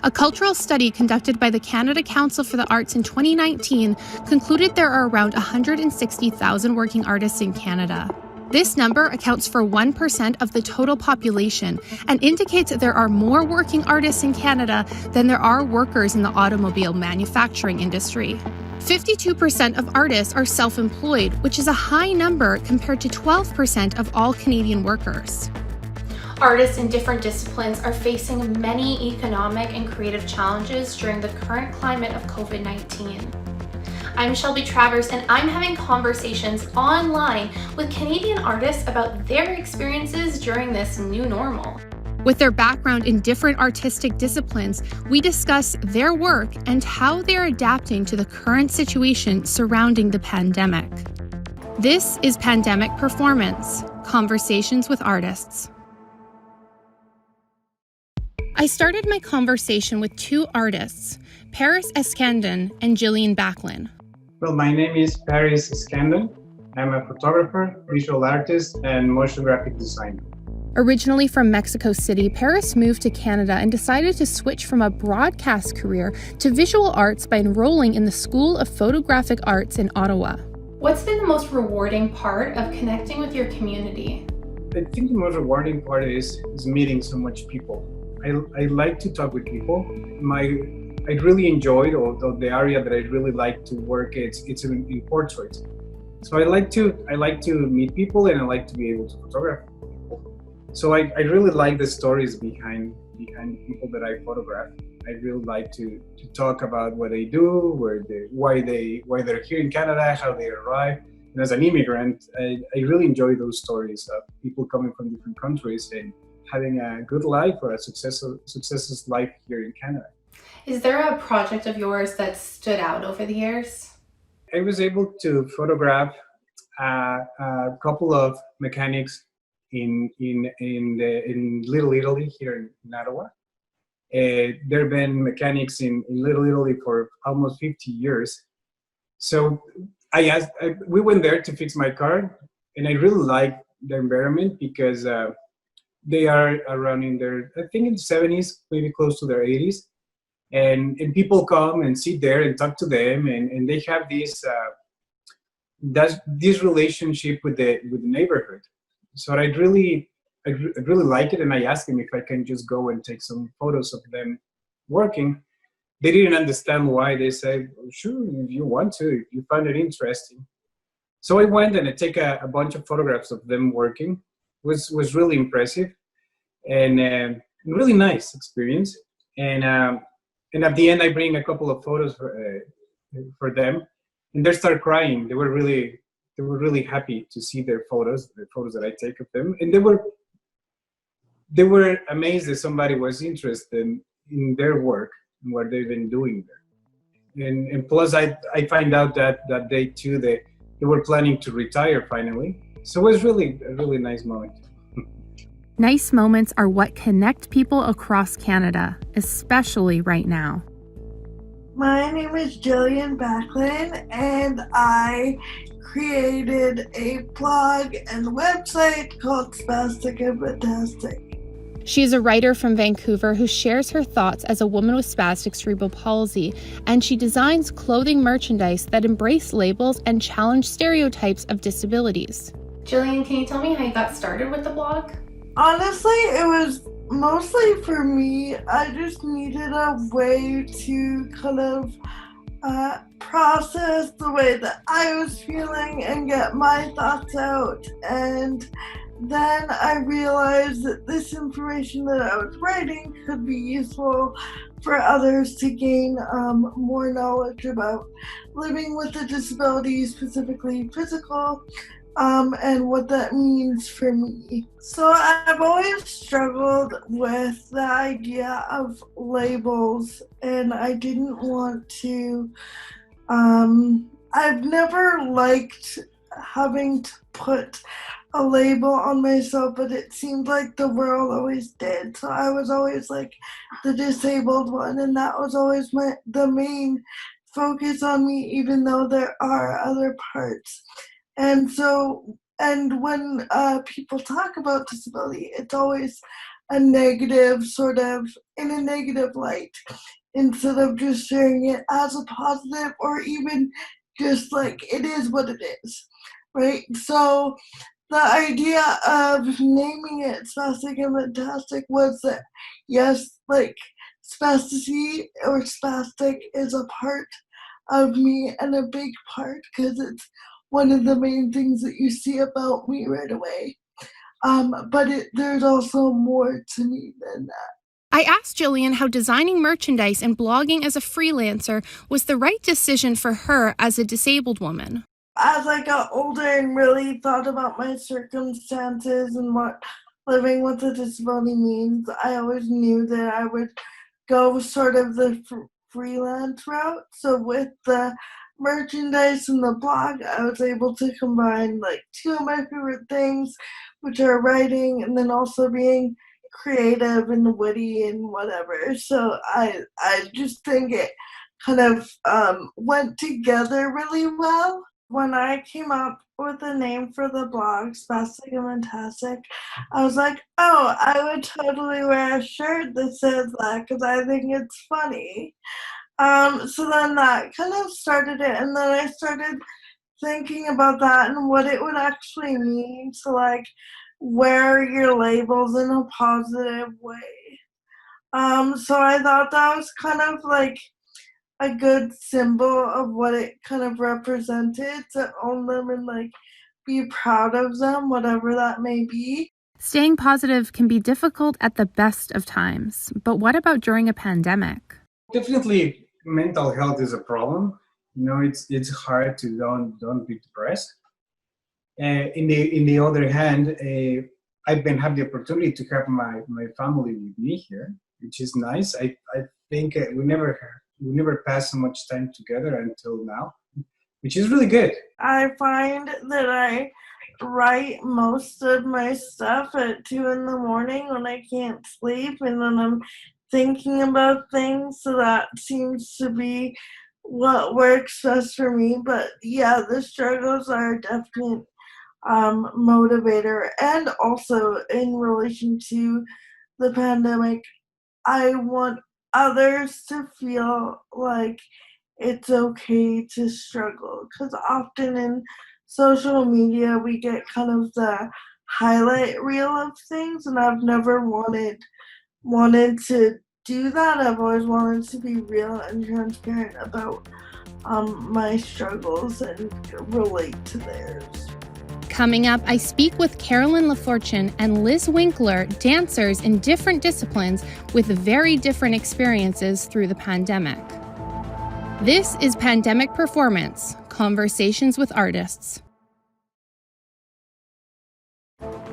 A cultural study conducted by the Canada Council for the Arts in 2019 concluded there are around 160,000 working artists in Canada. This number accounts for 1% of the total population and indicates that there are more working artists in Canada than there are workers in the automobile manufacturing industry. 52% of artists are self-employed, which is a high number compared to 12% of all Canadian workers. Artists in different disciplines are facing many economic and creative challenges during the current climate of COVID-19. I'm Shelby Travers, and I'm having conversations online with Canadian artists about their experiences during this new normal. With their background in different artistic disciplines, we discuss their work and how they're adapting to the current situation surrounding the pandemic. This is Pandemic Performance, Conversations with Artists. I started my conversation with two artists, Paris Escandon and Jillian Backlin. Well, my name is Paris Escandon. I'm a photographer, visual artist, and motion graphic designer. Originally from Mexico City, Paris moved to Canada and decided to switch from a broadcast career to visual arts by enrolling in the School of Photographic Arts in Ottawa. What's been the most rewarding part of connecting with your community? I think the most rewarding part is meeting so much people. I like to talk with people. I really enjoyed, although the area that I really like to work it's in portraits. So I like to meet people, and I like to be able to photograph people. So I really like the stories behind the people that I photograph. I really like to talk about what they do, why they're here in Canada, how they arrive. And as an immigrant, I really enjoy those stories of people coming from different countries and having a good life or a successful life here in Canada. Is there a project of yours that stood out over the years? I was able to photograph a couple of mechanics in Little Italy here in Ottawa. There have been mechanics in Little Italy for almost 50 years. So we went there to fix my car, and I really liked the environment because they are around in their, I think in the 70s, maybe close to their 80s. And people come and sit there and talk to them, and they have this relationship with the neighborhood. So I really like it, and I asked them if I can just go and take some photos of them working. They didn't understand why. They said, well, sure, if you want to, if you find it interesting. So I went and I take a bunch of photographs of them working. Was really impressive, and really nice experience. And at the end, I bring a couple of photos for them, and they start crying. They were really happy to see the photos that I take of them, and they were amazed that somebody was interested in their work and what they've been doing there. And plus, I find out that day too they were planning to retire finally. So it was really a really nice moment. Nice moments are what connect people across Canada, especially right now. My name is Jillian Backlin, and I created a blog and website called Spastic and Fantastic. She is a writer from Vancouver who shares her thoughts as a woman with spastic cerebral palsy, and she designs clothing merchandise that embrace labels and challenge stereotypes of disabilities. Jillian, can you tell me how you got started with the blog? Honestly, it was mostly for me. I just needed a way to kind of process the way that I was feeling and get my thoughts out. And then I realized that this information that I was writing could be useful for others to gain more knowledge about living with a disability, specifically physical, and what that means for me. So I've always struggled with the idea of labels, and I didn't want to, I've never liked having to put a label on myself, but it seemed like the world always did. So I was always like the disabled one, and that was always the main focus on me, even though there are other parts. And when people talk about disability, it's always a negative sort of in a negative light instead of just sharing it as a positive or even just like it is what it is, right? So the idea of naming it spastic and fantastic was that, yes, like spasticity or spastic is a part of me and a big part because it's one of the main things that you see about me right away. But there's also more to me than that. I asked Jillian how designing merchandise and blogging as a freelancer was the right decision for her as a disabled woman. As I got older and really thought about my circumstances and what living with a disability means, I always knew that I would go sort of the freelance route. So with the merchandise and the blog, I was able to combine like two of my favorite things, which are writing and then also being creative and witty and whatever. So I just think it kind of went together really well. When I came up with a name for the blog, Spastic and Fantastic, I was like, oh, I would totally wear a shirt that says that because I think it's funny. So then that kind of started it, and then I started thinking about that and what it would actually mean to like wear your labels in a positive way. So I thought that was kind of like a good symbol of what it kind of represented, to own them and like be proud of them, whatever that may be. Staying positive can be difficult at the best of times, but what about during a pandemic? Definitely, mental health is a problem. You know, it's hard to don't be depressed. In the other hand, I've been have the opportunity to have my family with me here, which is nice. I think we never passed so much time together until now, which is really good. I find that I write most of my stuff at 2 a.m. when I can't sleep, and then I'm thinking about things, so that seems to be what works best for me. But yeah, the struggles are a definite motivator, and also in relation to the pandemic, I want others to feel like it's okay to struggle, because often in social media we get kind of the highlight reel of things, and I've never wanted to do that. I've always wanted to be real and transparent about my struggles and relate to theirs. Coming up, I speak with Carolyn LaFortune and Liz Winkler, dancers in different disciplines with very different experiences through the pandemic. This is Pandemic Performance, Conversations with Artists.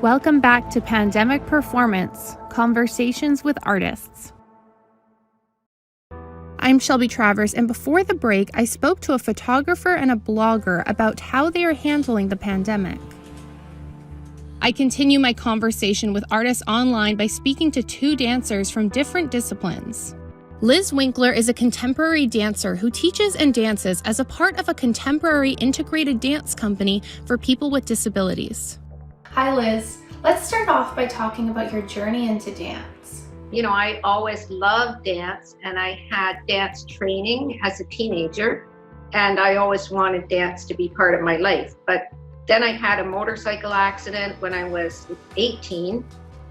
Welcome back to Pandemic Performance, Conversations with Artists. I'm Shelby Travers, and before the break, I spoke to a photographer and a blogger about how they are handling the pandemic. I continue my conversation with artists online by speaking to two dancers from different disciplines. Liz Winkler is a contemporary dancer who teaches and dances as a part of a contemporary integrated dance company for people with disabilities. Hi, Liz. Let's start off by talking about your journey into dance. You know, I always loved dance, and I had dance training as a teenager, and I always wanted dance to be part of my life. But then I had a motorcycle accident when I was 18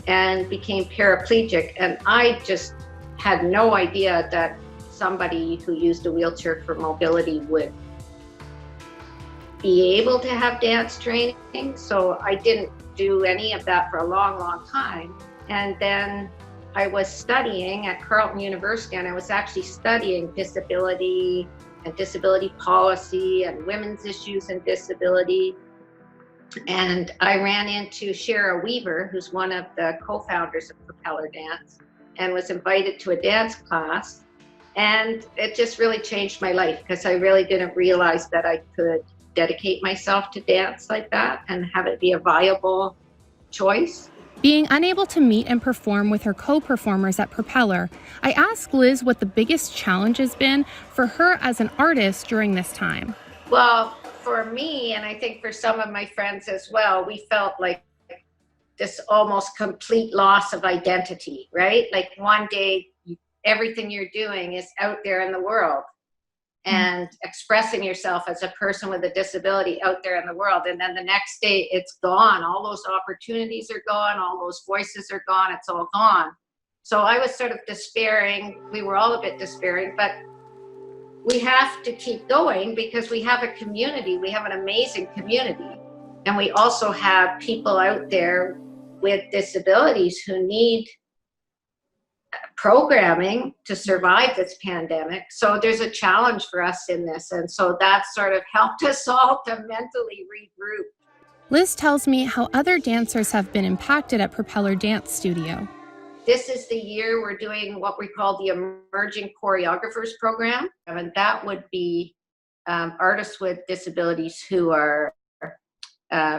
and became paraplegic, and I just had no idea that somebody who used a wheelchair for mobility would be able to have dance training. So I didn't do any of that for a long, long time. And then I was studying at Carleton University, and I was actually studying disability and disability policy and women's issues and disability. And I ran into Shara Weaver, who's one of the co-founders of Propeller Dance, and was invited to a dance class. And it just really changed my life, because I really didn't realize that I could dedicate myself to dance like that and have it be a viable choice. Being unable to meet and perform with her co-performers at Propeller, I asked Liz what the biggest challenge has been for her as an artist during this time. Well, for me, and I think for some of my friends as well, we felt like this almost complete loss of identity, right? Like one day, everything you're doing is out there in the world and expressing yourself as a person with a disability out there in the world. And then the next day it's gone. All those opportunities are gone. All those voices are gone. It's all gone. So I was sort of despairing. We were all a bit despairing, but we have to keep going because we have a community. We have an amazing community. And we also have people out there with disabilities who need programming to survive this pandemic. So there's a challenge for us in this. And so that sort of helped us all to mentally regroup. Liz tells me how other dancers have been impacted at Propeller Dance Studio. This is the year we're doing what we call the Emerging Choreographers program. And that would be artists with disabilities who are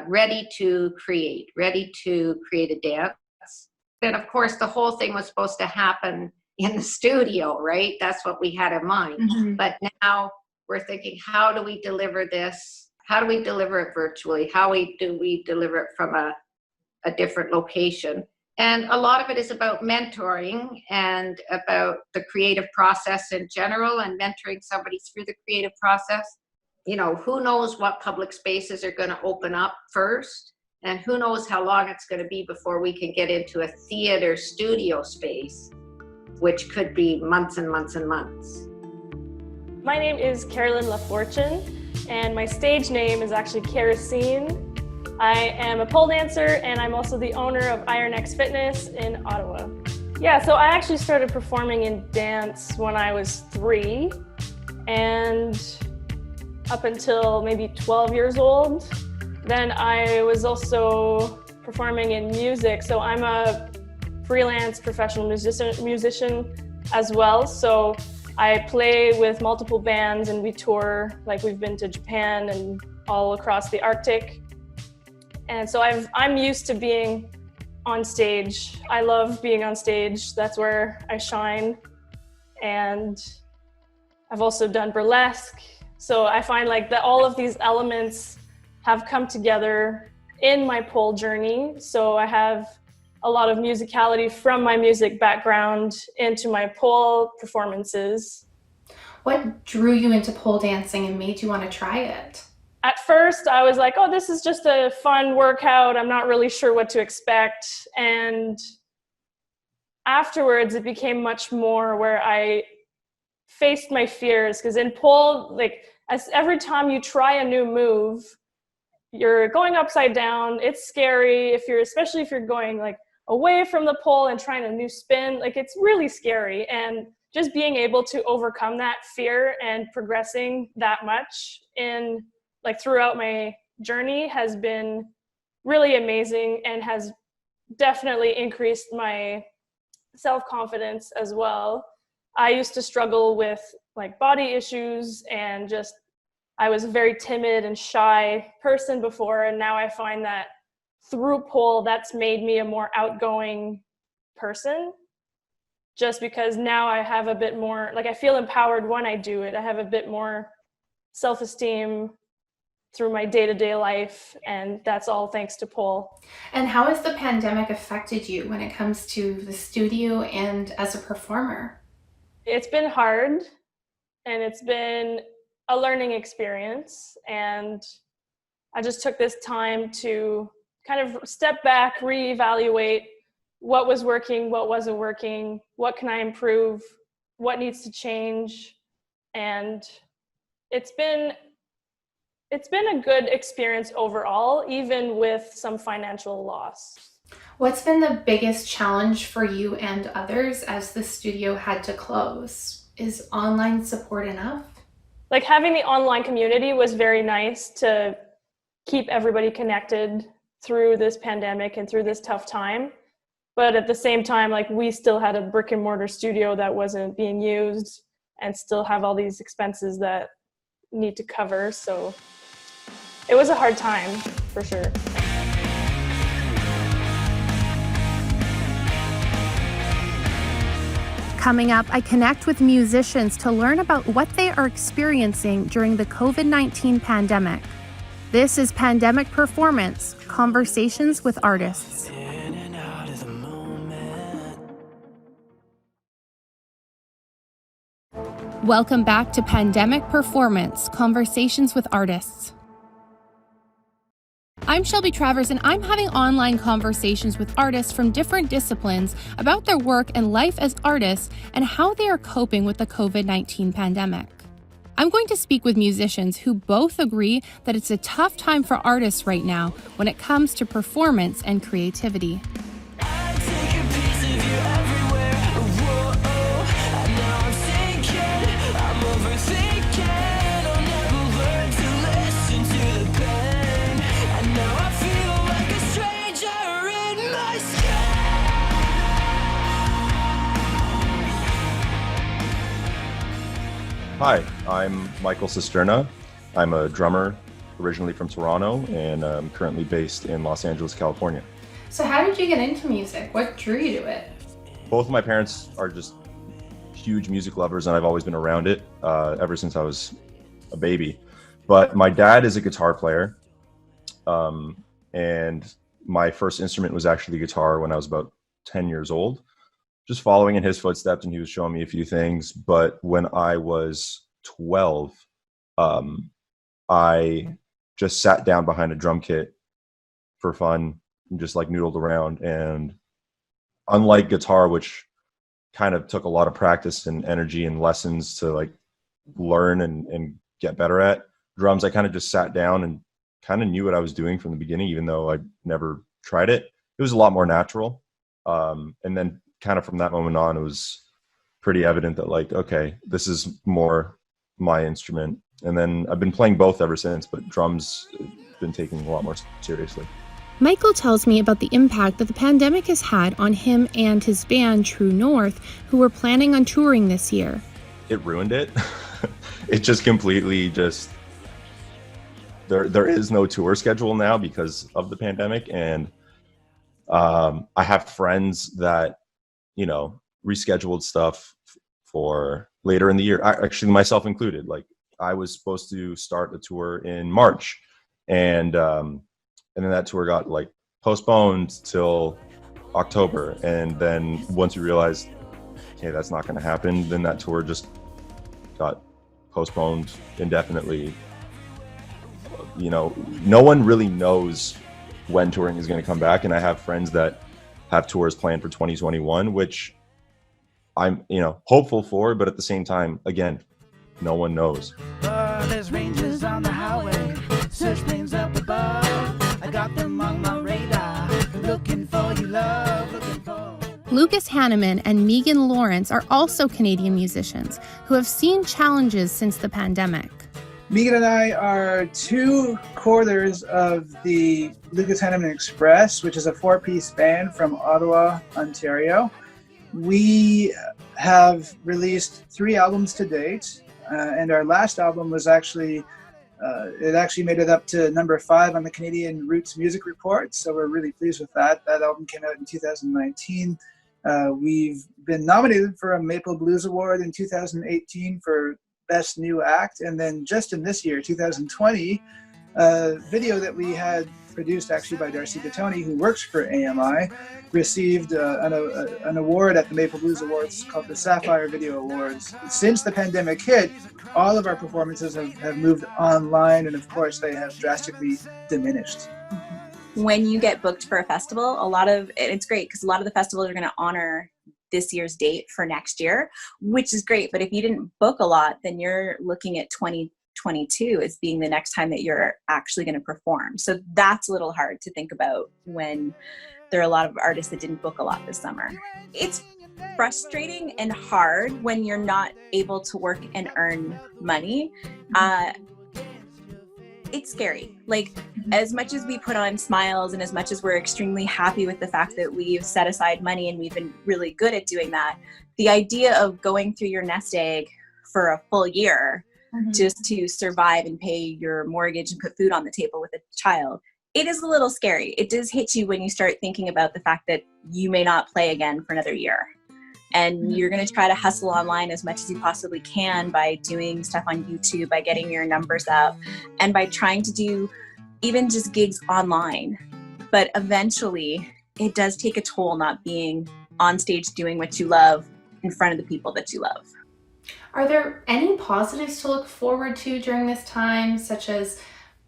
ready to create a dance. And of course, the whole thing was supposed to happen in the studio, right? That's what we had in mind. Mm-hmm. But now we're thinking, how do we deliver this? How do we deliver it virtually? How do we deliver it from a different location? And a lot of it is about mentoring and about the creative process in general and mentoring somebody through the creative process. You know, who knows what public spaces are going to open up first? And who knows how long it's going to be before we can get into a theater studio space, which could be months and months and months. My name is Carolyn LaFortune, and my stage name is actually Kerosene. I am a pole dancer, and I'm also the owner of Iron X Fitness in Ottawa. Yeah, so I actually started performing in dance when I was 3, and up until maybe 12 years old. Then I was also performing in music. So I'm a freelance professional musician as well. So I play with multiple bands and we tour, like we've been to Japan and all across the Arctic. And so I'm used to being on stage. I love being on stage. That's where I shine. And I've also done burlesque. So I find like that all of these elements have come together in my pole journey. So I have a lot of musicality from my music background into my pole performances. What drew you into pole dancing and made you want to try it? At first, I was like, oh, this is just a fun workout. I'm not really sure what to expect. And afterwards, it became much more where I faced my fears. Because in pole, like, as every time you try a new move, you're going upside down. It's scary especially if you're going like away from the pole and trying a new spin. Like, it's really scary. And just being able to overcome that fear and progressing that much in like throughout my journey has been really amazing and has definitely increased my self-confidence as well. I used to struggle with like body issues and just I was a very timid and shy person before, and now I find that through pole, that's made me a more outgoing person, just because now I have a bit more, like I feel empowered when I do it. I have a bit more self-esteem through my day-to-day life, and that's all thanks to pole. And how has the pandemic affected you when it comes to the studio and as a performer? It's been hard, and it's been a learning experience, and I just took this time to kind of step back, reevaluate what was working, what wasn't working, what can I improve, what needs to change. And it's been a good experience overall, even with some financial loss. What's been the biggest challenge for you and others as the studio had to close? Is online support enough? Like having the online community was very nice to keep everybody connected through this pandemic and through this tough time. But at the same time, like we still had a brick and mortar studio that wasn't being used and still have all these expenses that need to cover. So it was a hard time for sure. Coming up, I connect with musicians to learn about what they are experiencing during the COVID-19 pandemic. This is Pandemic Performance, Conversations with Artists. Welcome back to Pandemic Performance, Conversations with Artists. I'm Shelby Travers, and I'm having online conversations with artists from different disciplines about their work and life as artists and how they are coping with the COVID-19 pandemic. I'm going to speak with musicians who both agree that it's a tough time for artists right now when it comes to performance and creativity. Hi, I'm Michael Cisterna. I'm a drummer originally from Toronto, and I'm currently based in Los Angeles, California. So how did you get into music? What drew you to it? Both of my parents are just huge music lovers, and I've always been around it ever since I was a baby. But my dad is a guitar player, and my first instrument was actually guitar when I was about 10 years old. Just following in his footsteps, and he was showing me a few things. But when I was 12, I just sat down behind a drum kit for fun and just like noodled around. And unlike guitar, which kind of took a lot of practice and energy and lessons to like learn and get better at, drums, I kind of just sat down and kind of knew what I was doing from the beginning, even though I never tried it. It was a lot more natural. And then kind of from that moment on, it was pretty evident that like, okay, this is more my instrument. And then I've been playing both ever since, but drums have been taking a lot more seriously. Michael tells me about the impact that the pandemic has had on him and his band True North, who were planning on touring this year. It ruined it. It just completely there is no tour schedule now because of the pandemic. And I have friends that, you know, rescheduled stuff for later in the year, actually myself included. Like I was supposed to start a tour in March, and then that tour got like postponed till October. And then once we realized, okay, that's not going to happen, then that tour just got postponed indefinitely. You know, no one really knows when touring is going to come back. And I have friends that have tours planned for 2021, which I'm, you know, hopeful for, but at the same time, again, no one knows. There's rangers on the highway, search planes up above. I got them on my radar, looking for you, love, looking for. Lucas Hanneman and Megan Lawrence are also Canadian musicians who have seen challenges since the pandemic. Megan and I are two quarters of the Lucas Hanneman Express, which is a four-piece band from Ottawa, Ontario. We have released 3 albums to date, and our last album was actually made it up to number 5 on the Canadian Roots Music Report, so we're really pleased with that. That album came out in 2019. We've been nominated for a Maple Blues Award in 2018 for Best New Act, and then just in this year, 2020, a video that we had produced actually by DARCY TONI, who works for AMI, received an award at the Maple Blues Awards called the Sapphire Video Awards. Since the pandemic hit, all of our performances have moved online, and of course they have drastically diminished. When you get booked for a festival, it's great because a lot of the festivals are going to honor this year's date for next year, which is great. But if you didn't book a lot, then you're looking at 2022 as being the next time that you're actually going to perform. So that's a little hard to think about when there are a lot of artists that didn't book a lot this summer. It's frustrating and hard when you're not able to work and earn money. It's scary. Like, as much as we put on smiles and as much as we're extremely happy with the fact that we've set aside money and we've been really good at doing that, the idea of going through your nest egg for a full year just to survive and pay your mortgage and put food on the table with a child, it is a little scary. It does hit you when you start thinking about the fact that you may not play again for another year. And you're going to try to hustle online as much as you possibly can by doing stuff on YouTube, by getting your numbers up, and by trying to do even just gigs online. But eventually, it does take a toll not being on stage doing what you love in front of the people that you love. Are there any positives to look forward to during this time, such as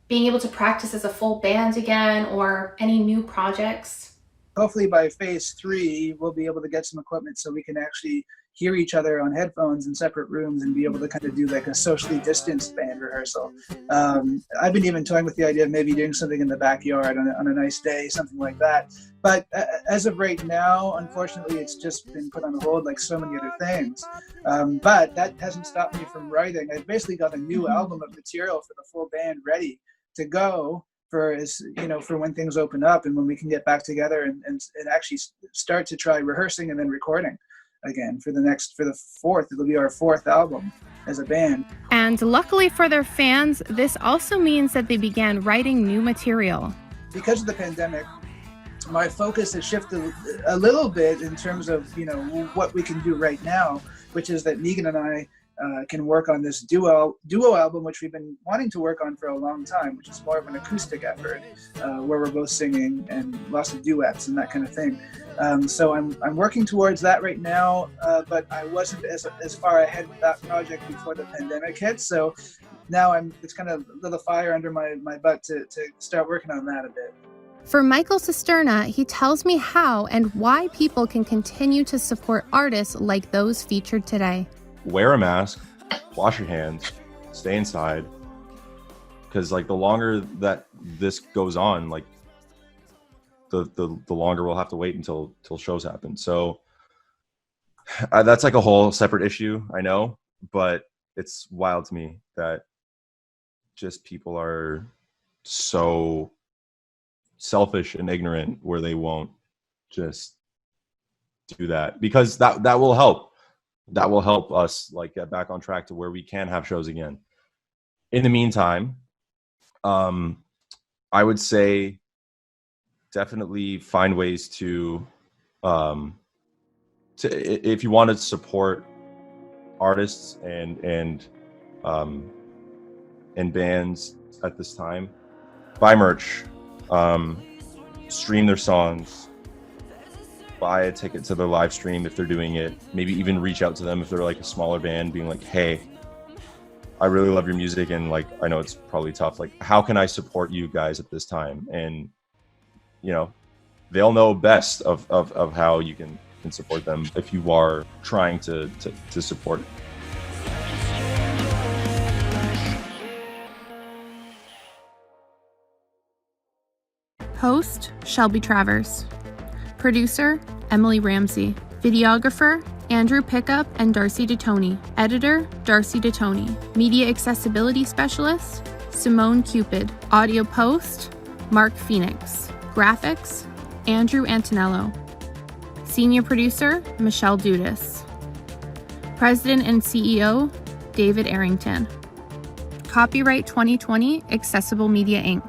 being able to practice as a full band again, or any new projects? Hopefully by phase 3, we'll be able to get some equipment so we can actually hear each other on headphones in separate rooms and be able to kind of do like a socially distanced band rehearsal. I've been even toying with the idea of maybe doing something in the backyard on a nice day, something like that. But as of right now, unfortunately, it's just been put on hold like so many other things. But that hasn't stopped me from writing. I've basically got a new album of material for the full band ready to go for when things open up and when we can get back together and actually start to try rehearsing and then recording again for the fourth. It'll be our 4th album as a band. And luckily for their fans, this also means that they began writing new material. Because of the pandemic, my focus has shifted a little bit in terms of what we can do right now, which is that Megan and I can work on this duo album, which we've been wanting to work on for a long time, which is more of an acoustic effort where we're both singing and lots of duets and that kind of thing. So I'm working towards that right now, but I wasn't as far ahead with that project before the pandemic hit. So now it's kind of a little fire under my butt to start working on that a bit. For Michael Cisterna, he tells me how and why people can continue to support artists like those featured today. Wear a mask, wash your hands, stay inside. Because like the longer that this goes on, like the longer we'll have to wait until shows happen. So that's like a whole separate issue, I know, but it's wild to me that just people are so selfish and ignorant where they won't just do that, because that will help. That will help us like get back on track to where we can have shows again. In the meantime, I would say definitely find ways to if you want to support artists and bands at this time, buy merch, stream their songs, buy a ticket to their live stream if they're doing it, maybe even reach out to them if they're like a smaller band, being like, hey, I really love your music and like I know it's probably tough, like how can I support you guys at this time? And they'll know best of how you can support them if you are trying to support it. Host, Shelby Travers. Producer, Emily Ramsey. Videographer, Andrew Pickup and Darcy DeToni. Editor, Darcy DeToni. Media Accessibility Specialist, Simone Cupid. Audio Post, Mark Phoenix. Graphics, Andrew Antonello. Senior Producer, Michelle Dudas. President and CEO, David Errington. Copyright 2020, Accessible Media Inc.